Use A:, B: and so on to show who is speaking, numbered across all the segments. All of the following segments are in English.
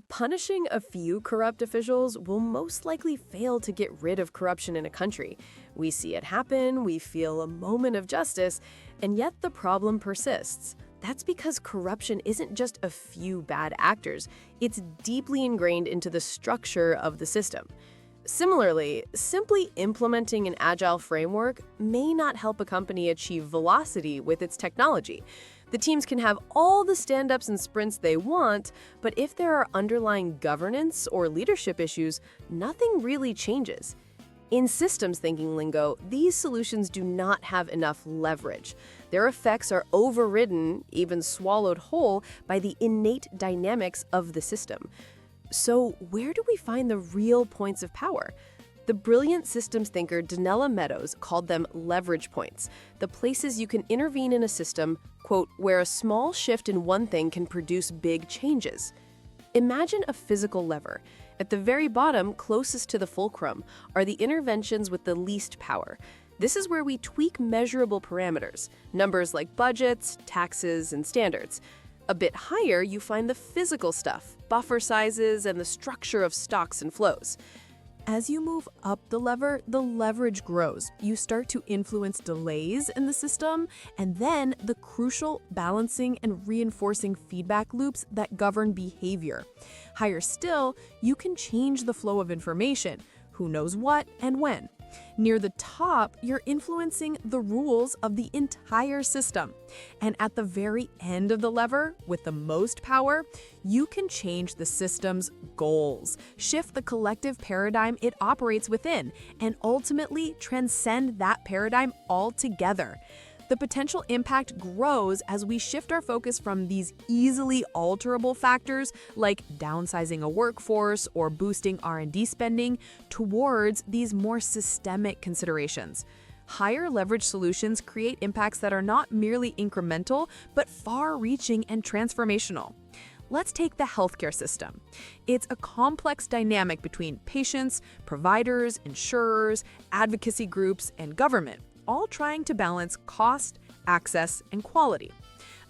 A: Punishing a few corrupt officials will most likely fail to get rid of corruption in a country. We see it happen, we feel a moment of justice, and yet the problem persists. That's because corruption isn't just a few bad actors, it's deeply ingrained into the structure of the system. Similarly, simply implementing an agile framework may not help a company achieve velocity with its technology. The teams can have all the stand-ups and sprints they want, but if there are underlying governance or leadership issues, nothing really changes. In systems thinking lingo, these solutions do not have enough leverage. Their effects are overridden, even swallowed whole, by the innate dynamics of the system. So where do we find the real points of power? The brilliant systems thinker Donella Meadows called them leverage points, the places you can intervene in a system, quote, where a small shift in one thing can produce big changes. Imagine a physical lever. At the very bottom, closest to the fulcrum, are the interventions with the least power. This is where we tweak measurable parameters, numbers like budgets, taxes, and standards. A bit higher, you find the physical stuff, buffer sizes, and the structure of stocks and flows.
B: As you move up the lever, the leverage grows. You start to influence delays in the system, and then the crucial balancing and reinforcing feedback loops that govern behavior. Higher still, you can change the flow of information, who knows what and when. Near the top, you're influencing the rules of the entire system. And at the very end of the lever, with the most power, you can change the system's goals, shift the collective paradigm it operates within, and ultimately transcend that paradigm altogether. The potential impact grows as we shift our focus from these easily alterable factors like downsizing a workforce or boosting R&D spending towards these more systemic considerations. Higher leverage solutions create impacts that are not merely incremental, but far-reaching and transformational. Let's take the healthcare system. It's a complex dynamic between patients, providers, insurers, advocacy groups, and government, all trying to balance cost, access, and quality.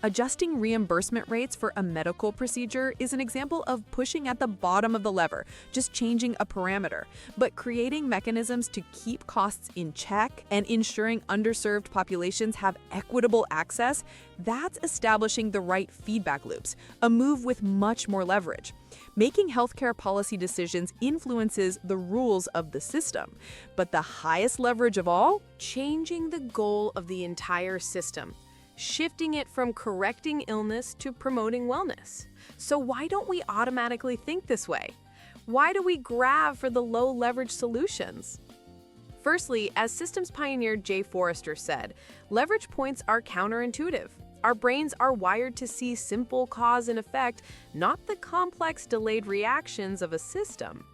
B: Adjusting reimbursement rates for a medical procedure is an example of pushing at the bottom of the lever, just changing a parameter, but creating mechanisms to keep costs in check and ensuring underserved populations have equitable access. That's establishing the right feedback loops, a move with much more leverage. Making healthcare policy decisions influences the rules of the system, but the highest leverage of all?
A: Changing the goal of the entire system, shifting it from correcting illness to promoting wellness. So why don't we automatically think this way? Why do we grab for the low-leverage solutions? Firstly, as systems pioneer Jay Forrester said, leverage points are counterintuitive. Our brains are wired to see simple cause and effect, not the complex delayed reactions of a system.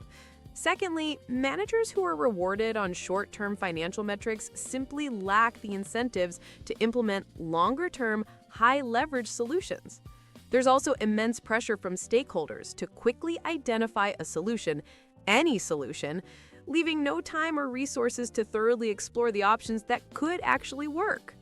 A: Secondly, managers who are rewarded on short-term financial metrics simply lack the incentives to implement longer-term, high-leverage solutions. There's also immense pressure from stakeholders to quickly identify a solution, any solution, leaving no time or resources to thoroughly explore the options that could actually work.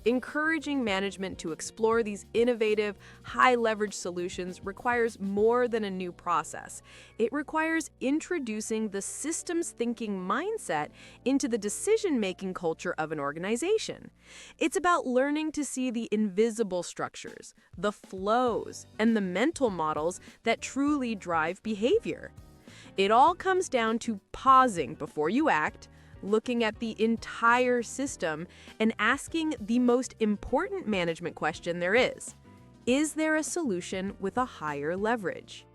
A: Encouraging management to explore these innovative, high-leverage solutions requires more than a new process. It requires introducing the systems thinking mindset into the decision-making culture of an organization. It's about learning to see the invisible structures, the flows, and the mental models that truly drive behavior. It all comes down to pausing before you act, looking at the entire system, and asking the most important management question there is. Is there a solution with a higher leverage?